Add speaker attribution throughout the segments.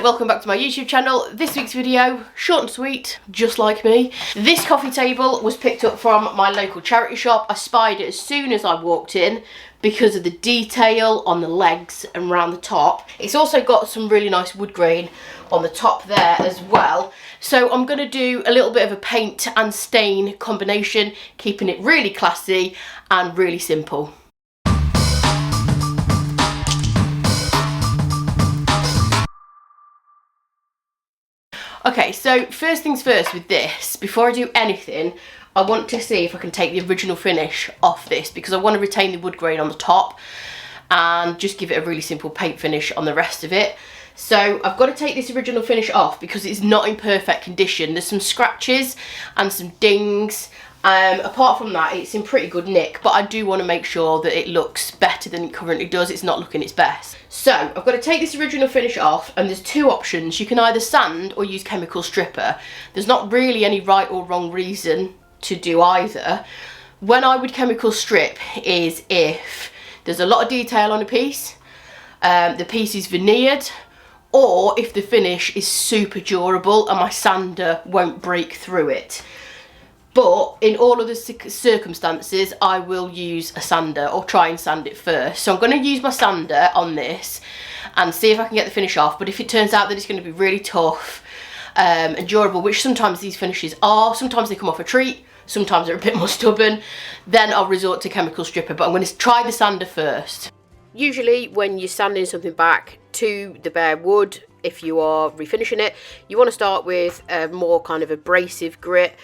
Speaker 1: welcome back to my YouTube channel. This week's video, short and sweet, just like me. This coffee table was picked up from my local charity shop. I spied it as soon as I walked in because of the detail on the legs and around the top. It's also got some really nice wood grain on the top there as well. So I'm going to do a little bit of a paint and stain combination, keeping it really classy and really simple. Okay, so first things first with this, before I do anything, I want to see if I can take the original finish off this because I want to retain the wood grain on the top and just give it a really simple paint finish on the rest of it. So I've got to take this original finish off because it's not in perfect condition. There's some scratches and some dings. Apart from that, it's in pretty good nick, but I do want to make sure that it looks better than it currently does. It's not looking its best. So I've got to take this original finish off, and there's two options. You can either sand or use chemical stripper. There's not really any right or wrong reason to do either. When I would chemical strip is if there's a lot of detail on a piece, the piece is veneered, or if the finish is super durable and my sander won't break through it. But in all of the circumstances, I will use a sander or try and sand it first. So I'm going to use my sander on this and see if I can get the finish off. But if it turns out that it's going to be really tough and durable, which sometimes these finishes are, sometimes they come off a treat, sometimes they're a bit more stubborn, then I'll resort to chemical stripper. But I'm going to try the sander first. Usually when you're sanding something back to the bare wood, if you are refinishing it, you want to start with a more kind of abrasive grit.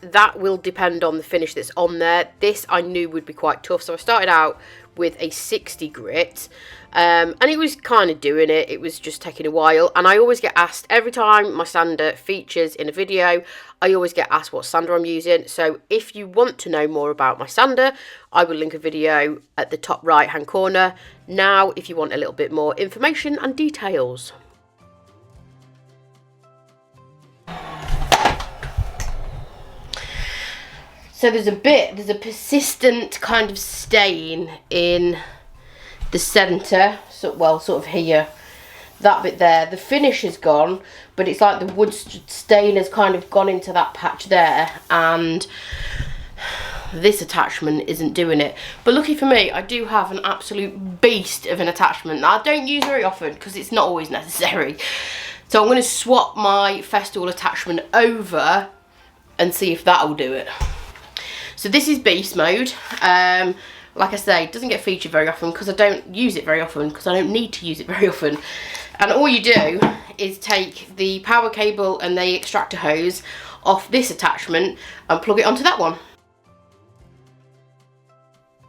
Speaker 1: That will depend on the finish that's on there. This I knew would be quite tough, so I started out with a 60 grit, and it was kind of doing it. It was just taking a while, and I always get asked, every time my sander features in a video, I always get asked what sander I'm using. So if you want to know more about my sander, I will link a video at the top right hand corner. Now, if you want a little bit more information and details. So there's a persistent kind of stain in the centre, so, well, sort of here, that bit there. The finish is gone, but it's like the wood stain has kind of gone into that patch there, and this attachment isn't doing it. But lucky for me, I do have an absolute beast of an attachment that I don't use very often because it's not always necessary. So I'm going to swap my Festool attachment over and see if that'll do it. So this is beast mode. Like I say, it doesn't get featured very often because I don't use it very often, because I don't need to use it very often. And all you do is take the power cable and the extractor hose off this attachment and plug it onto that one.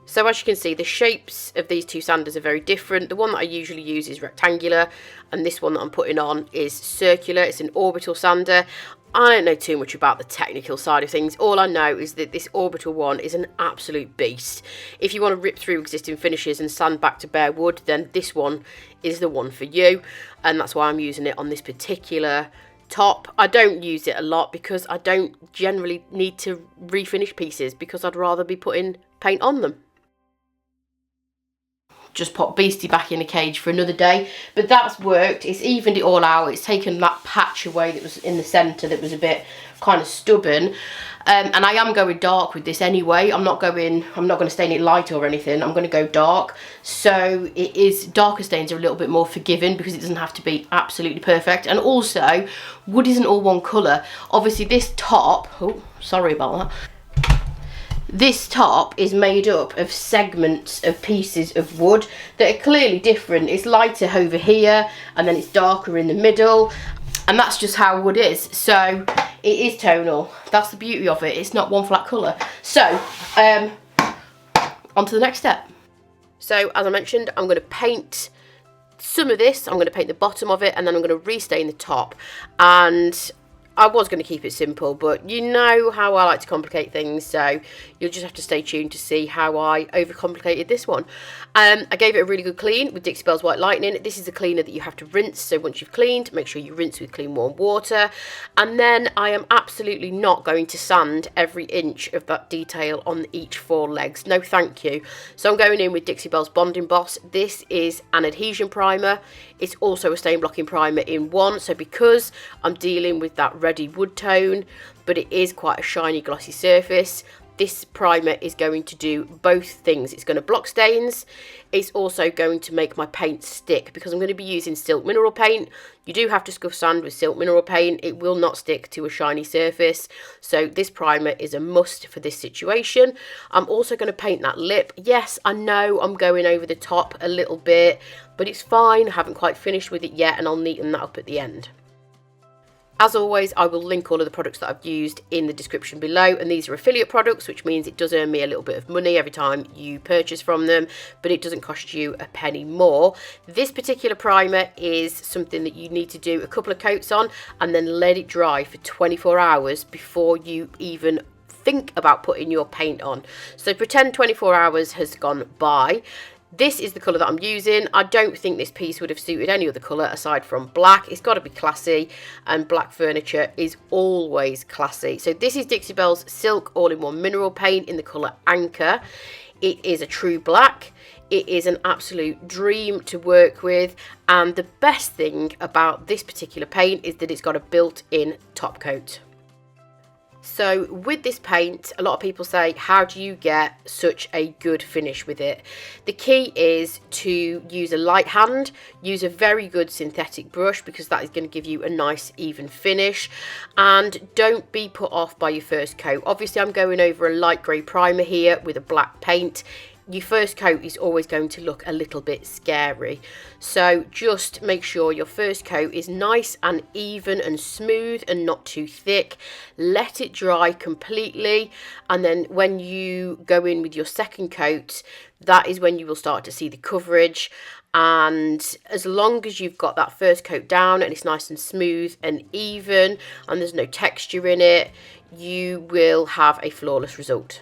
Speaker 1: So as you can see, the shapes of these two sanders are very different. The one that I usually use is rectangular, and this one that I'm putting on is circular. It's an orbital sander. I don't know too much about the technical side of things. All I know is that this orbital one is an absolute beast. If you want to rip through existing finishes and sand back to bare wood, then this one is the one for you. And that's why I'm using it on this particular top. I don't use it a lot because I don't generally need to refinish pieces, because I'd rather be putting paint on them. Just pop Beastie back in a cage for another day, but that's worked. It's evened it all out. It's taken that patch away that was in the centre that was a bit kind of stubborn, and I am going dark with this anyway. I'm not going to stain it light or anything. I'm going to go dark, so it is, darker stains are a little bit more forgiving because it doesn't have to be absolutely perfect. And also, wood isn't all one colour. Obviously this top, oh sorry about that, this top is made up of segments of pieces of wood that are clearly different. It's lighter over here and then it's darker in the middle, and that's just how wood is. So it is tonal. That's the beauty of it. It's not one flat colour. So on to the next step. So as I mentioned, I'm going to paint some of this. I'm going to paint the bottom of it, and then I'm going to restain the top. And I was going to keep it simple, but you know how I like to complicate things, so you'll just have to stay tuned to see how I overcomplicated this one. I gave it a really good clean with Dixie Belle's White Lightning. This is a cleaner that you have to rinse, so once you've cleaned, make sure you rinse with clean warm water. And then I am absolutely not going to sand every inch of that detail on each four legs. No thank you. So I'm going in with Dixie Belle's Bonding Boss. This is an adhesion primer. It's also a stain blocking primer in one, so because I'm dealing with that reddy wood tone, but it is quite a shiny glossy surface, this primer is going to do both things. It's going to block stains. It's also going to make my paint stick, because I'm going to be using silk mineral paint. You do have to scuff sand with silk mineral paint. It will not stick to a shiny surface. So this primer is a must for this situation. I'm also going to paint that lip. Yes, I know I'm going over the top a little bit, but it's fine. I haven't quite finished with it yet, and I'll neaten that up at the end. As always, I will link all of the products that I've used in the description below, and these are affiliate products, which means it does earn me a little bit of money every time you purchase from them, but it doesn't cost you a penny more. This particular primer is something that you need to do a couple of coats on and then let it dry for 24 hours before you even think about putting your paint on. So pretend 24 hours has gone by. This is the colour that I'm using. I don't think this piece would have suited any other colour aside from black. It's got to be classy, and black furniture is always classy. So this is Dixie Belle's Silk All-in-One Mineral Paint in the colour Anchor. It is a true black. It is an absolute dream to work with, and the best thing about this particular paint is that it's got a built-in top coat. So with this paint, a lot of people say, how do you get such a good finish with it? The key is to use a light hand, use a very good synthetic brush, because that is going to give you a nice even finish, and don't be put off by your first coat. Obviously I'm going over a light grey primer here with a black paint. Your first coat is always going to look a little bit scary, so just make sure your first coat is nice and even and smooth and not too thick. Let it dry completely, and then when you go in with your second coat, that is when you will start to see the coverage. And as long as you've got that first coat down and it's nice and smooth and even and there's no texture in it, you will have a flawless result.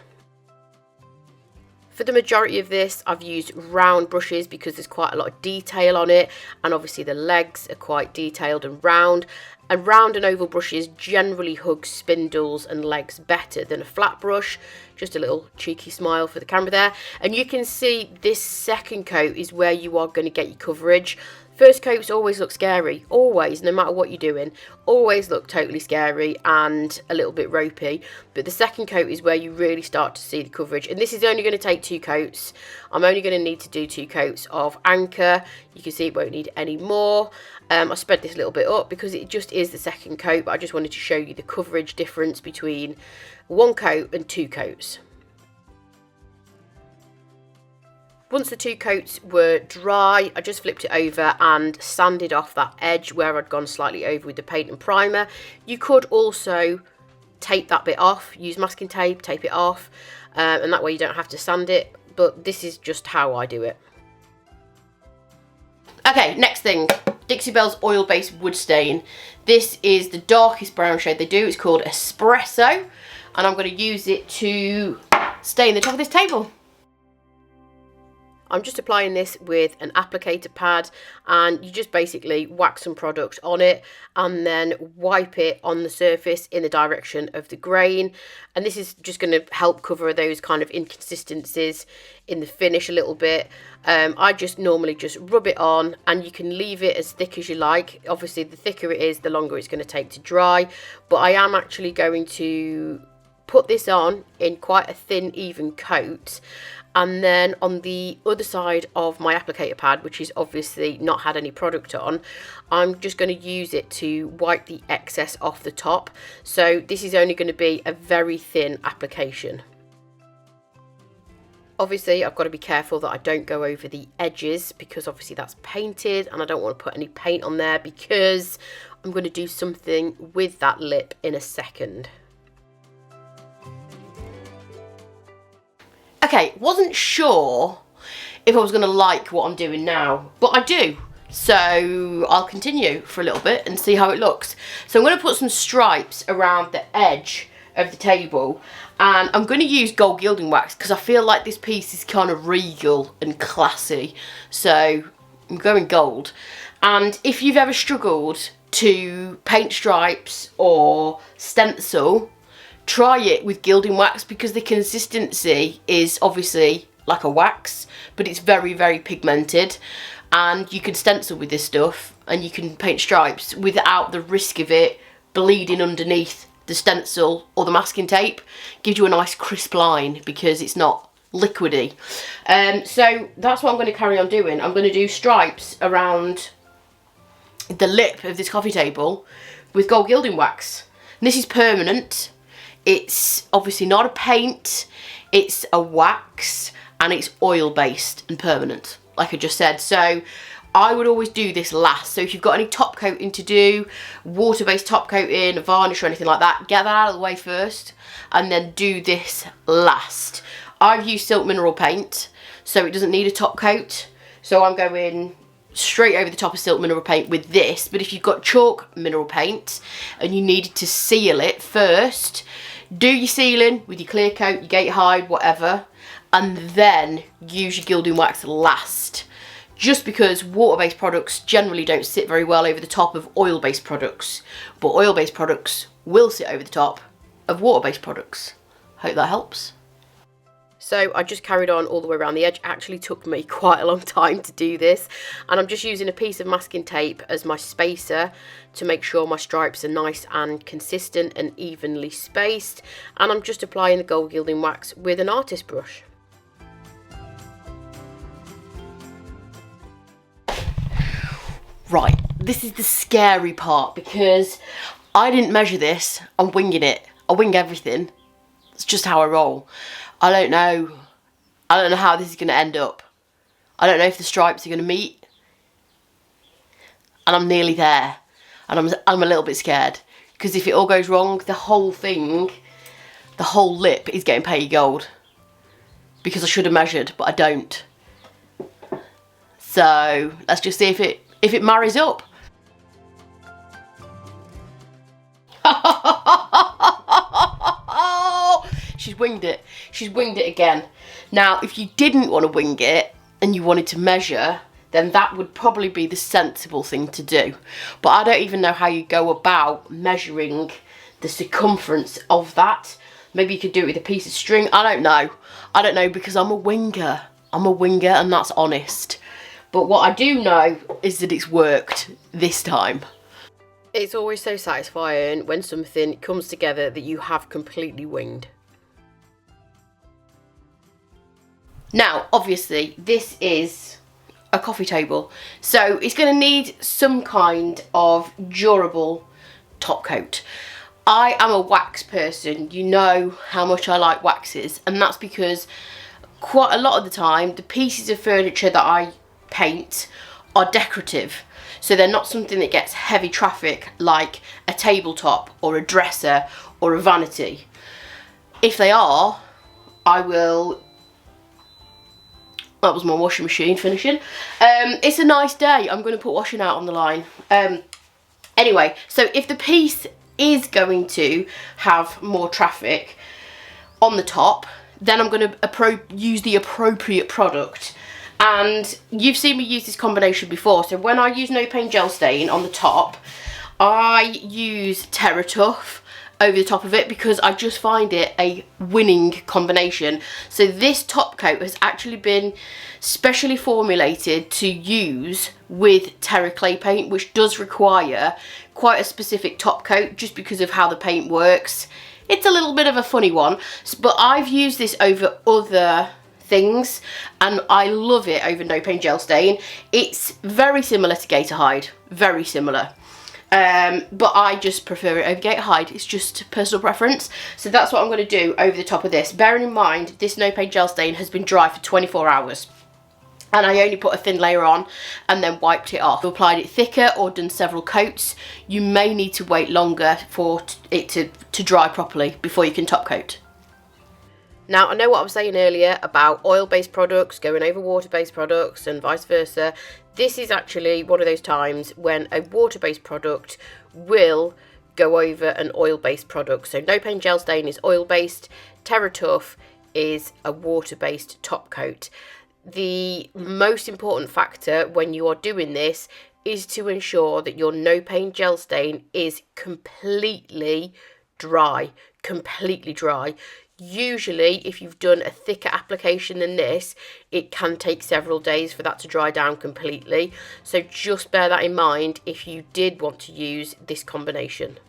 Speaker 1: For the majority of this, I've used round brushes because there's quite a lot of detail on it, and obviously the legs are quite detailed and round. And round and oval brushes generally hug spindles and legs better than a flat brush. Just a little cheeky smile for the camera there. And you can see this second coat is where you are going to get your coverage. First coats always look scary, always, no matter what you're doing, always look totally scary and a little bit ropey. But the second coat is where you really start to see the coverage. And this is only going to take 2 coats. I'm only going to need to do 2 coats of Anchor. You can see it won't need any more. I spread this a little bit up because it just is the second coat, but I just wanted to show you the coverage difference between 1 coat and 2 coats. Once the 2 coats were dry, I just flipped it over and sanded off that edge where I'd gone slightly over with the paint and primer. You could also tape that bit off, use masking tape, tape it off, and that way you don't have to sand it, but this is just how I do it. Okay, next thing, Dixie Belle's oil-based wood stain. This is the darkest brown shade they do. It's called Espresso, and I'm going to use it to stain the top of this table. I'm just applying this with an applicator pad, and you just basically whack some product on it and then wipe it on the surface in the direction of the grain. And this is just going to help cover those kind of inconsistencies in the finish a little bit. I just normally just rub it on, and you can leave it as thick as you like. Obviously the thicker it is, the longer it's going to take to dry, but I am actually going to put this on in quite a thin even coat. And then on the other side of my applicator pad, which is obviously not had any product on, I'm just going to use it to wipe the excess off the top. So this is only going to be a very thin application. Obviously I've got to be careful that I don't go over the edges, because obviously that's painted and I don't want to put any paint on there, because I'm going to do something with that lip in a second. Okay, wasn't sure if I was going to like what I'm doing now, but I do. So I'll continue for a little bit and see how it looks. So I'm going to put some stripes around the edge of the table, and I'm going to use gold gilding wax because I feel like this piece is kind of regal and classy. So I'm going gold. And if you've ever struggled to paint stripes or stencil, try it with gilding wax, because the consistency is obviously like a wax, but it's very, very pigmented. and you can stencil with this stuff and you can paint stripes without the risk of it bleeding underneath the stencil or the masking tape. Gives you a nice crisp line because it's not liquidy. So that's what I'm going to carry on doing. I'm going to do stripes around the lip of this coffee table with gold gilding wax. And this is permanent. It's obviously not a paint, it's a wax, and it's oil based and permanent, like I just said. So I would always do this last. So if you've got any top coating to do, water based top coating, a varnish or anything like that, get that out of the way first and then do this last. I've used silk mineral paint, so it doesn't need a top coat. So I'm going straight over the top of silk mineral paint with this. But if you've got chalk mineral paint and you needed to seal it first, do your sealing with your clear coat, your gate hide, whatever, and then use your gilding wax last. Just because water-based products generally don't sit very well over the top of oil-based products, but oil-based products will sit over the top of water-based products. Hope that helps. So I just carried on all the way around the edge. Actually took me quite a long time to do this, and I'm just using a piece of masking tape as my spacer to make sure my stripes are nice and consistent and evenly spaced, and I'm just applying the gold gilding wax with an artist brush. Right, this is the scary part because I didn't measure this. I'm winging it. I wing everything. It's just how I roll. I don't know how this is going to end up. I don't know if the stripes are going to meet. And I'm nearly there. And I'm a little bit scared. Because if it all goes wrong, the whole thing, the whole lip is getting painted gold. Because I should have measured, but I don't. So let's just see if it marries up. She's winged it. She's winged it again. Now, if you didn't want to wing it and you wanted to measure, then that would probably be the sensible thing to do. But I don't even know how you go about measuring the circumference of that. Maybe you could do it with a piece of string. I don't know. I don't know because I'm a winger. I'm a winger and that's honest. But what I do know is that it's worked this time. It's always so satisfying when something comes together that you have completely winged. Now, obviously, this is a coffee table, so it's going to need some kind of durable top coat. I am a wax person. You know how much I like waxes, and that's because quite a lot of the time, the pieces of furniture that I paint are decorative. So they're not something that gets heavy traffic like a tabletop or a dresser or a vanity. If they are, I will... That was my washing machine finishing. It's a nice day. I'm going to put washing out on the line. Anyway, so if the piece is going to have more traffic on the top, then I'm going to use the appropriate product. And you've seen me use this combination before. So when I use no paint gel stain on the top, I use Terra Tuff over the top of it because I just find it a winning combination. So this top coat has actually been specially formulated to use with Terra clay paint, which does require quite a specific top coat just because of how the paint works. It's a little bit of a funny one, but I've used this over other things and I love it over no paint gel stain. It's very similar to Gator Hide, very similar. But I just prefer it over Gator Hide. It's just personal preference. So that's what I'm going to do over the top of this. Bearing in mind, this no paint gel stain has been dry for 24 hours. And I only put a thin layer on and then wiped it off. If you applied it thicker or done several coats, you may need to wait longer for it to dry properly before you can top coat. Now, I know what I was saying earlier about oil-based products going over water-based products and vice versa. This is actually one of those times when a water-based product will go over an oil-based product. So no paint gel stain is oil-based, Terra Tuff is a water-based top coat. The most important factor when you are doing this is to ensure that your no paint gel stain is completely dry. Usually, if you've done a thicker application than this, it can take several days for that to dry down completely. So just bear that in mind if you did want to use this combination.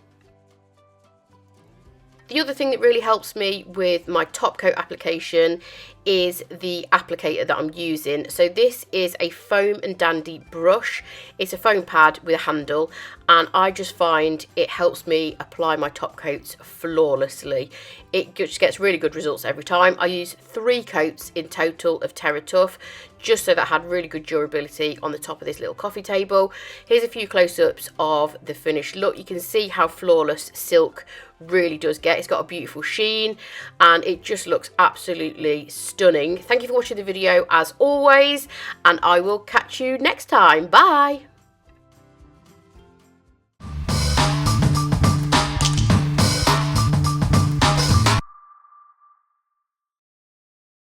Speaker 1: The other thing that really helps me with my top coat application is the applicator that I'm using. So this is a Foam and Dandy brush. It's a foam pad with a handle, and I just find it helps me apply my top coats flawlessly. It just gets really good results every time. I use 3 coats in total of Terra Tuff, just so that I had really good durability on the top of this little coffee table. Here's a few close-ups of the finished look. You can see how flawless silk really does get. It's got a beautiful sheen and it just looks absolutely stunning. Thank you for watching the video as always, and I will catch you next time. Bye.